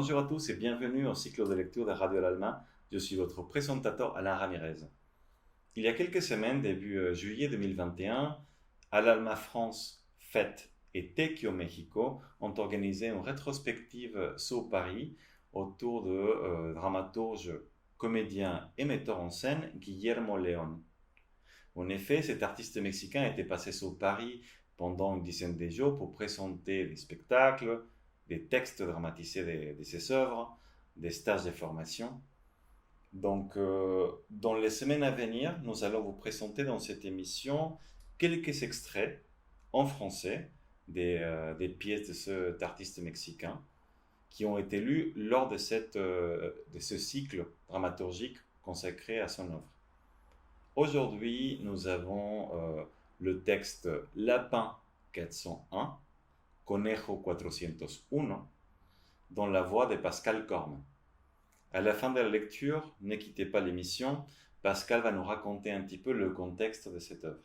Bonjour à tous et bienvenue au cycle de lecture de Radio L'Alma. Je suis votre présentateur Alain Ramirez. Il y a quelques semaines, début juillet 2021, à l'Alma France, Fête et Tequio Mexico ont organisé une rétrospective sur Paris autour de dramaturge, comédien et metteur en scène Guillermo León. En effet, cet artiste mexicain était passé sur Paris pendant une dizaine de jours pour présenter des spectacles, des textes dramatisés de ses œuvres, des stages de formation. Donc, dans les semaines à venir, nous allons vous présenter dans cette émission quelques extraits en français des pièces de cet artiste mexicain qui ont été lues lors de ce cycle dramaturgique consacré à son œuvre. Aujourd'hui, nous avons le texte Lapin 401, Conejo 401, dans la voix de Pascal Corme. À la fin de la lecture, ne quittez pas l'émission, Pascal va nous raconter un petit peu le contexte de cette œuvre.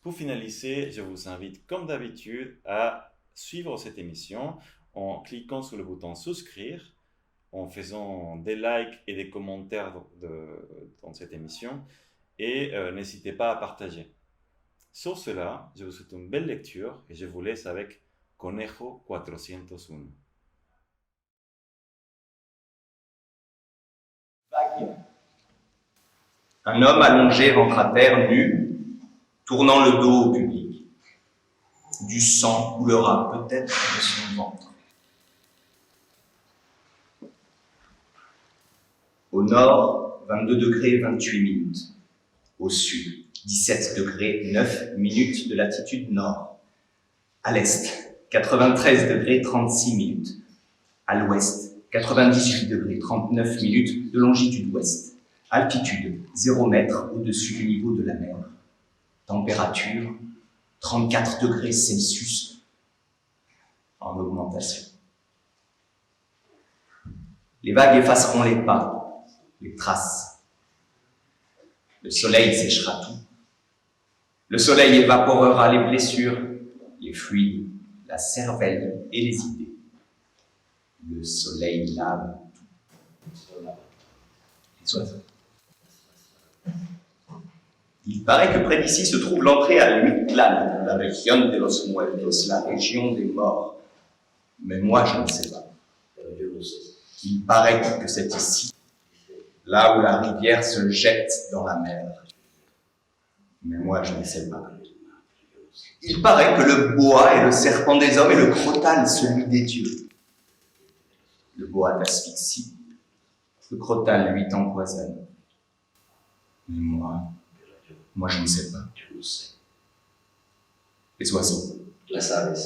Pour finaliser, je vous invite comme d'habitude à suivre cette émission en cliquant sur le bouton souscrire, en faisant des likes et des commentaires dans cette émission et n'hésitez pas à partager. Sur cela, je vous souhaite une belle lecture et je vous laisse avec Conejo 401. Vague. Un homme allongé ventre à terre, nu, tournant le dos au public. Du sang coulera peut-être de son ventre. Au nord, 22 degrés 28 minutes. Au sud, 17 degrés 9 minutes de latitude nord. À l'est, 93 degrés 36 minutes. À l'ouest, 98 degrés 39 minutes de longitude ouest. Altitude, 0 mètre au-dessus du niveau de la mer. Température, 34 degrés Celsius en augmentation. Les vagues effaceront les pas, les traces. Le soleil séchera tout. Le soleil évaporera les blessures, les fluides, la cervelle et les idées. Le soleil lave tout. Les oiseaux. Il paraît que près d'ici se trouve l'entrée à Mictlán, la région de los muertos, la région des morts. Mais moi, je ne sais pas. Il paraît que c'est ici, là où la rivière se jette dans la mer. Mais moi, je ne sais pas. Il paraît que le boa est le serpent des hommes et le crotal celui des dieux. Le boa t'asphyxie, le crotal, lui, t'empoisonne. Mais moi, je ne sais pas. Les oiseaux. Las aves.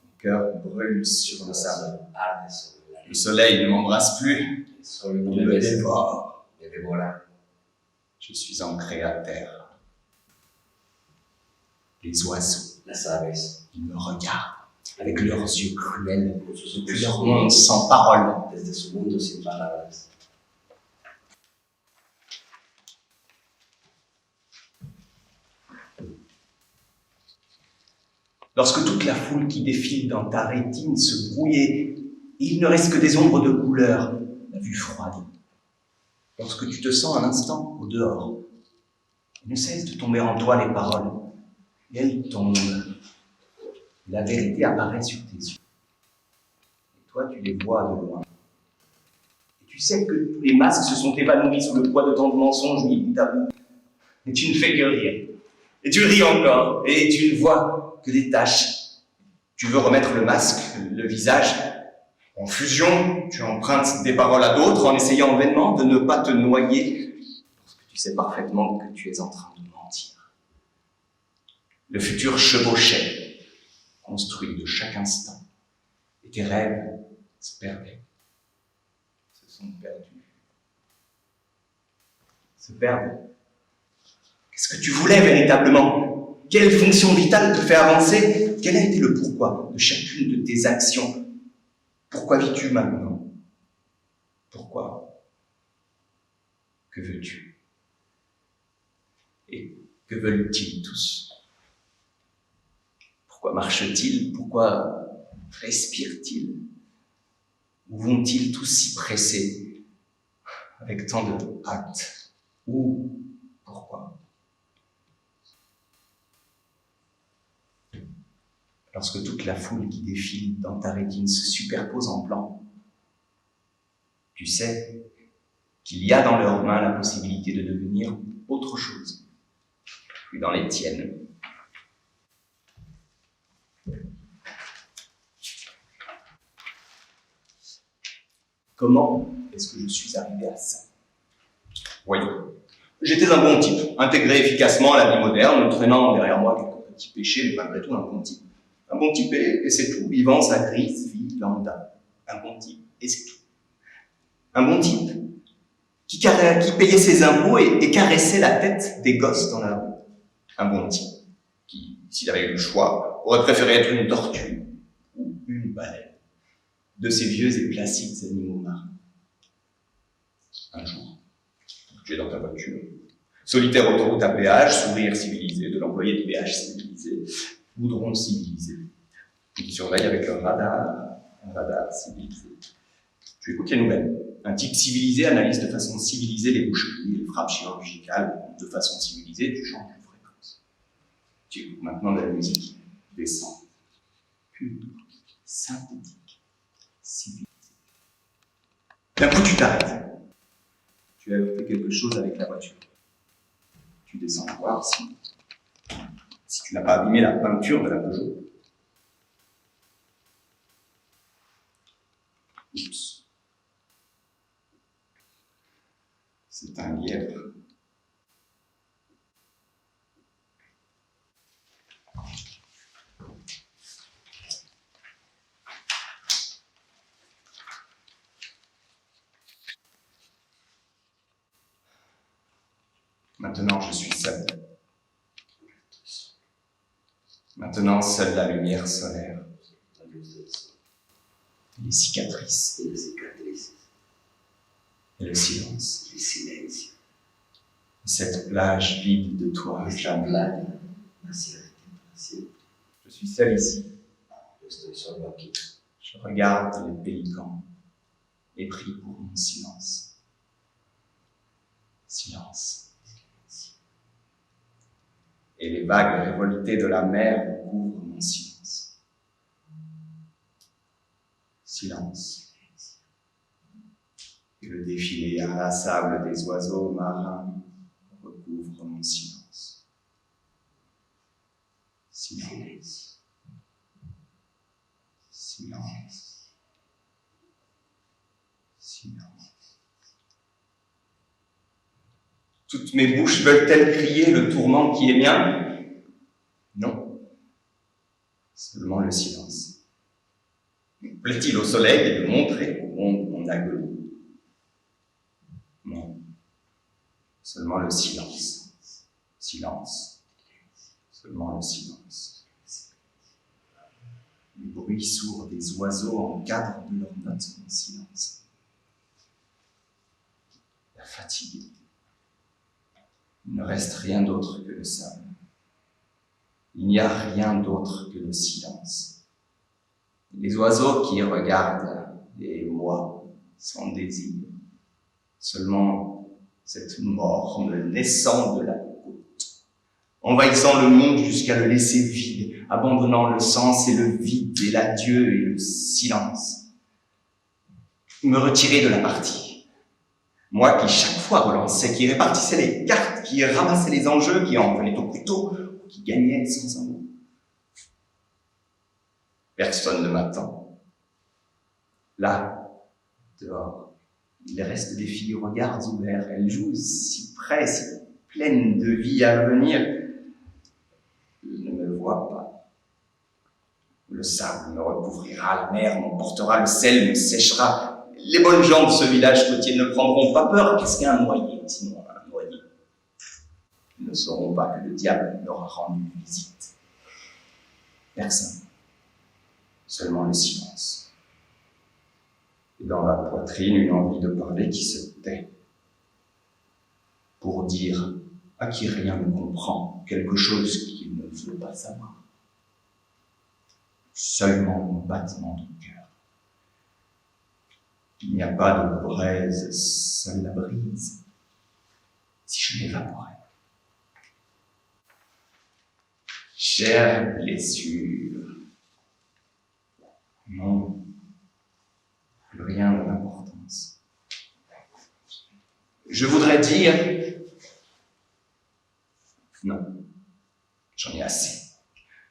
Mon cœur brûle sur le sable. Le soleil ne m'embrasse plus. Il me dévore. Je suis ancré à terre. Les oiseaux. Las aves. Ils me regardent avec leurs yeux cruels, depuis leur monde sans parole. Desde su mundo sin palabras. Lorsque toute la foule qui défile dans ta rétine se brouille et il ne reste que des ombres de couleur, la vue froide. Lorsque tu te sens un instant au dehors, il ne cesse de tomber en toi les paroles. Et elles tombent. La vérité apparaît sur tes yeux. Et toi, tu les vois de loin. Et tu sais que tous les masques se sont évanouis sous le poids de tant de mensonges mis bout à bout. Et tu ne fais que rire. Et tu ris encore. Et tu ne vois que des taches. Tu veux remettre le masque, le visage. En fusion, tu empruntes des paroles à d'autres en essayant vainement de ne pas te noyer. Parce que tu sais parfaitement que tu es en train de mentir. Le futur chevauchait, construit de chaque instant. Et tes rêves se perdaient. Se sont perdus. Se perdent. Qu'est-ce que tu voulais véritablement? Quelle fonction vitale te fait avancer? Quel a été le pourquoi de chacune de tes actions? Pourquoi vis-tu maintenant? Pourquoi? Que veux-tu? Et que veulent-ils tous? Pourquoi marche-t-il? Pourquoi respire-t-il? Où vont-ils tous si pressés, avec tant de hâte? Où? Pourquoi? Lorsque toute la foule qui défile dans ta rétine se superpose en plan, tu sais qu'il y a dans leurs mains la possibilité de devenir autre chose, puis dans les tiennes. Comment est-ce que je suis arrivé à ça? Voyons, j'étais un bon type, intégré efficacement à la vie moderne, traînant derrière moi quelques petits péchés, mais malgré tout un bon type. Un bon type et c'est tout, vivant sa grise vie lambda. Un bon type et c'est tout. Un bon type qui payait ses impôts et caressait la tête des gosses dans la rue. Un bon type qui, s'il avait eu le choix, aurait préféré être une tortue ou une baleine de ces vieux et placides animaux marins. Un jour, tu es dans ta voiture, solitaire autoroute à péage, sourire civilisé de l'employé de péage civilisé, goudron civilisé. Tu surveilles avec un radar civilisé. Tu écoutes les nouvelles. Un type civilisé analyse de façon civilisée les boucheries, les frappes chirurgicales. De façon civilisée, tu changes de fréquence. Tu écoutes maintenant de la musique décente, pure, synthétique, civilisée. D'un coup, tu t'arrêtes. Tu as heurté quelque chose avec la voiture. Tu descends voir si tu n'as pas abîmé la peinture de la Peugeot. Oups. C'est un lièvre. Maintenant, je suis seul. Maintenant, seule la lumière solaire. Les cicatrices. Et le silence. Cette plage vide de toi, jamais. Je suis seul ici. Je regarde les pélicans et prie pour mon silence. Silence. Et les vagues révoltées de la mer couvrent mon silence. Silence. Et le défilé inlassable des oiseaux marins recouvre mon silence. Silence. Silence. Silence. Toutes mes bouches veulent-elles crier le tourment qui est mien? Non. Seulement le silence. Plaît-il au soleil de montrer au monde mon agonie? Non. Seulement le silence. Silence. Seulement le silence. Le bruit sourd des oiseaux encadre de leurs notes mon silence. La fatigue. Il ne reste rien d'autre que le sable. Il n'y a rien d'autre que le silence. Les oiseaux qui regardent, et moi, sans désir. Seulement cette morne naissant de la côte, envahissant le monde jusqu'à le laisser vide, abandonnant le sens et le vide et l'adieu et le silence. Me retirer de la partie. Moi qui chaque fois relançais, qui répartissais les cartes, qui ramassais les enjeux, qui en venait au couteau, qui gagnait sans un mot. Personne ne m'attend. Là, dehors, il reste des filles aux regards ouverts. Elles jouent si près, si pleines de vie à venir. Elles ne me voient pas. Le sable me recouvrira, la mer m'emportera, le sel me séchera. Les bonnes gens de ce village côtier ne prendront pas peur. Qu'est-ce qu'un noyé, sinon un noyé? Ils ne sauront pas que le diable leur a rendu visite. Personne. Seulement le silence. Et dans la poitrine, une envie de parler qui se tait. Pour dire à qui rien ne comprend, quelque chose qu'il ne veut pas savoir. Seulement mon battement de cœur. Il n'y a pas de braise, seule la brise. Si je m'évaporais. Chère blessure. Non, plus rien n'a d'importance. Je voudrais dire... Non, j'en ai assez.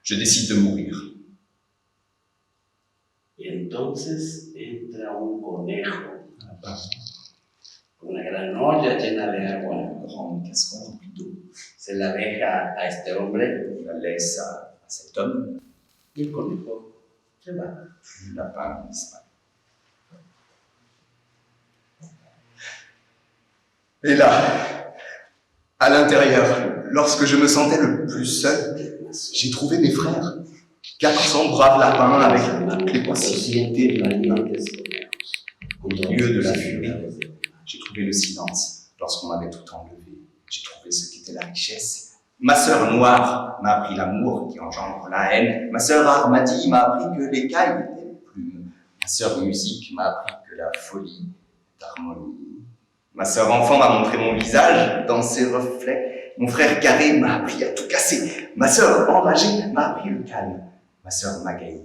Je décide de mourir. Y entonces entra un conejo con una gran olla llena de agua. Une grande casserole remplie d'eau. Se la deja a este hombre On la laisse à cet homme. y el conejo se va. Le lapin disparaît. Et là, à l'intérieur, lorsque je me sentais le plus seul, j'ai trouvé mes frères. 400 braves lapins avec toutes les possibilités de la vie. Au milieu de la furie, j'ai trouvé le silence lorsqu'on m'avait tout enlevé. J'ai trouvé ce qu'était la richesse. Ma sœur noire m'a appris l'amour qui engendre la haine. Ma sœur Armadie m'a appris que l'écaille était plume. Ma sœur musique m'a appris que la folie est harmonie. Ma sœur enfant m'a montré mon visage dans ses reflets. Mon frère carré m'a appris à tout casser. Ma sœur enragée m'a appris le calme. Ma sœur Magaï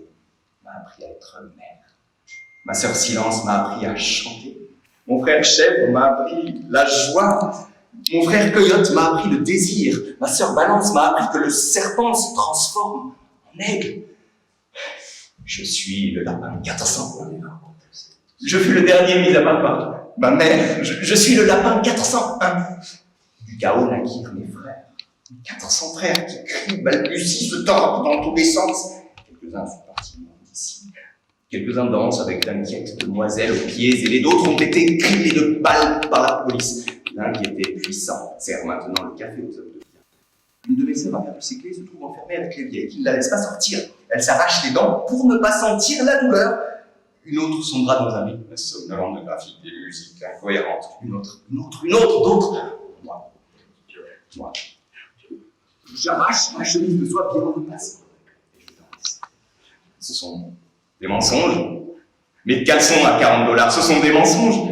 m'a appris à être mère. Ma sœur Silence m'a appris à chanter. Mon frère Chèvre m'a appris la joie. Mon frère Coyote m'a appris le désir. Ma sœur Balance m'a appris que le serpent se transforme en aigle. Je suis le lapin 400. Je fus le dernier mis à part ma mère. Je suis le lapin 401. Du chaos naquirent mes frères. 400 frères qui crient, balbutient, se tordent dans tous les sens. Quelques-uns sont partis d'ici. Quelques-uns dansent avec d'inquiètes demoiselles aux pieds, et les autres ont été criblés de balles par la police. L'un qui était puissant sert maintenant le café aux hommes de bien. Une de mes sœurs a perdu ses clés et se trouve enfermée avec les vieilles qui ne la laissent pas sortir. Elle s'arrache les dents pour ne pas sentir la douleur. Une autre sombra dans un rythme somnolent de graphique et musique incohérente. Une autre, d'autres. Moi. J'arrache ma chemise de soie bien repassée. Et je danse. Ce sont des mensonges. Mes caleçons à $40, ce sont des mensonges.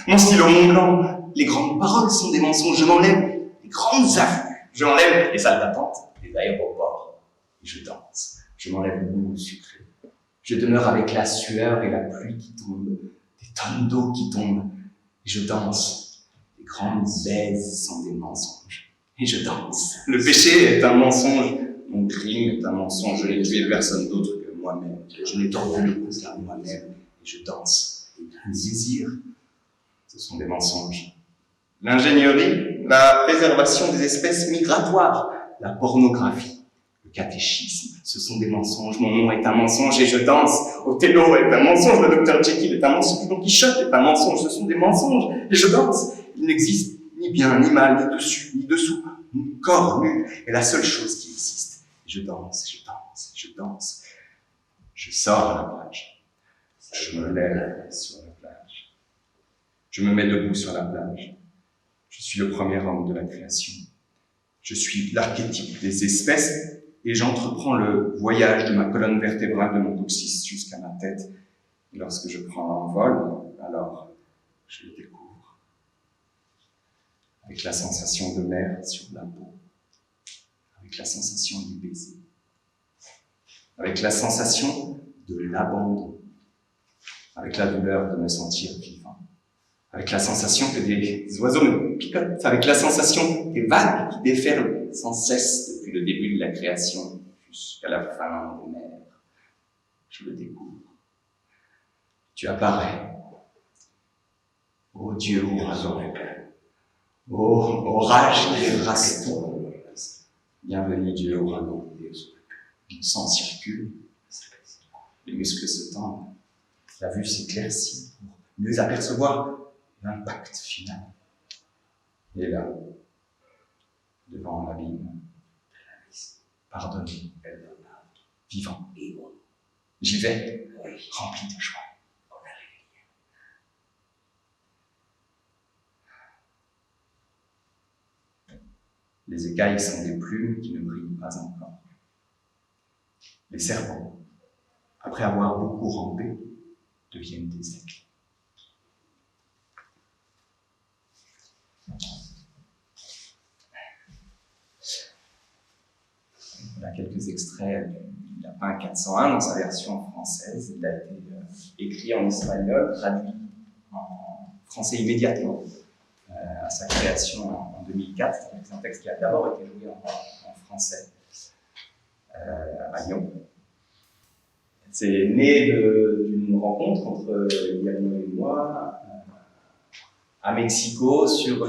Mon stylo Montblanc, les grandes paroles sont des mensonges. Je m'enlève les grandes avenues. Je m'enlève les salles d'attente, les aéroports. Et je danse. Je m'enlève le goût sucré. Je demeure avec la sueur et la pluie qui tombe, des tonnes d'eau qui tombent. Et je danse. Les grandes baises sont des mensonges. Et je danse. Le péché est un mensonge. Mon crime est un mensonge. Je n'ai tué personne d'autre que moi-même. Je n'ai tordu le cou qu'à moi-même. Et je danse. Le désir, ce sont des mensonges. L'ingénierie, la préservation des espèces migratoires, la pornographie, le catéchisme, ce sont des mensonges. Mon nom est un mensonge et je danse. Othello est un mensonge. Le docteur Jekyll est un mensonge. Don Quichotte est un mensonge. Ce sont des mensonges et je danse. Il n'existe ni bien, ni mal, ni dessus, ni dessous. Mon corps nu est la seule chose qui existe. Je danse, je danse, je danse. Je sors à la plage. Je me lève sur la plage. Je me mets debout sur la plage. Je suis le premier homme de la création. Je suis l'archétype des espèces et j'entreprends le voyage de ma colonne vertébrale de mon coccyx jusqu'à ma tête. Et lorsque je prends l'envol, alors je le découvre. Avec la sensation de mer sur la peau. Avec la sensation du baiser. Avec la sensation de l'abandon. Avec la douleur de me sentir vivant. Avec la sensation que des oiseaux me picotent. Avec la sensation des vagues qui déferlent sans cesse depuis le début de la création jusqu'à la fin des mers. Je le découvre. Tu apparais. Ô Dieu ouragan. Ô orage qui débrasse tout. Bienvenue Dieu ouragan. Le sang circule. Les muscles se tendent. La vue s'éclaircit pour mieux apercevoir l'impact final. Et là, devant l'abîme, pardonné, vivant. J'y vais, rempli de joie. Les écailles sont des plumes qui ne brillent pas encore. Les serpents, après avoir beaucoup rampé, deviennent des aigles. Voilà quelques extraits du Lapin 401 dans sa version française. Il a été écrit en espagnol, traduit en français immédiatement à sa création en 2004. C'est un texte qui a d'abord été joué en français à Lyon. C'est né d'une rencontre entre Guillermo et moi à Mexico, dans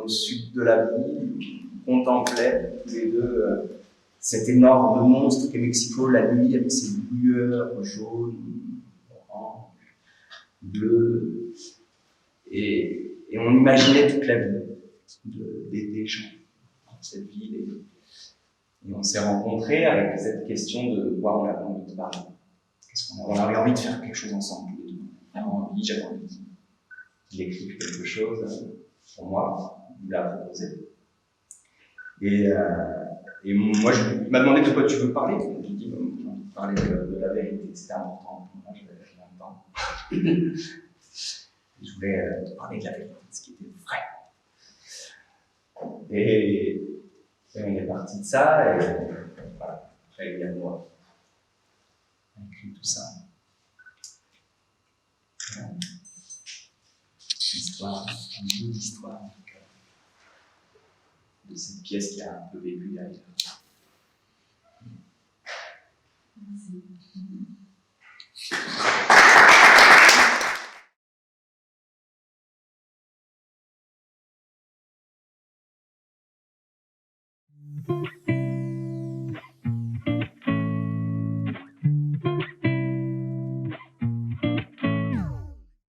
le sud de la ville. On contemplait tous les deux cet énorme monstre qu'est Mexico la nuit, avec ses lueurs jaunes, oranges, bleues. Et on imaginait toute la vie des gens dans cette ville. Et on s'est rencontrés avec cette question de quoi on avait envie de parler. On avait envie de faire quelque chose ensemble, tous les deux. J'avais envie qu'il écrive quelque chose pour moi, il l'a proposé. Et moi, il m'a demandé de quoi tu veux parler. J'ai dit, j'ai envie de parler de la vérité, c'était important pour moi, j'avais rien de temps. Je voulais te parler de la vérité, de ce qui était vrai. Et on est parti de ça, et voilà, après Guillermo a écrit tout ça. Voilà. L'histoire, un bout d'histoire de cette pièce qui a un peu vécu derrière. Merci.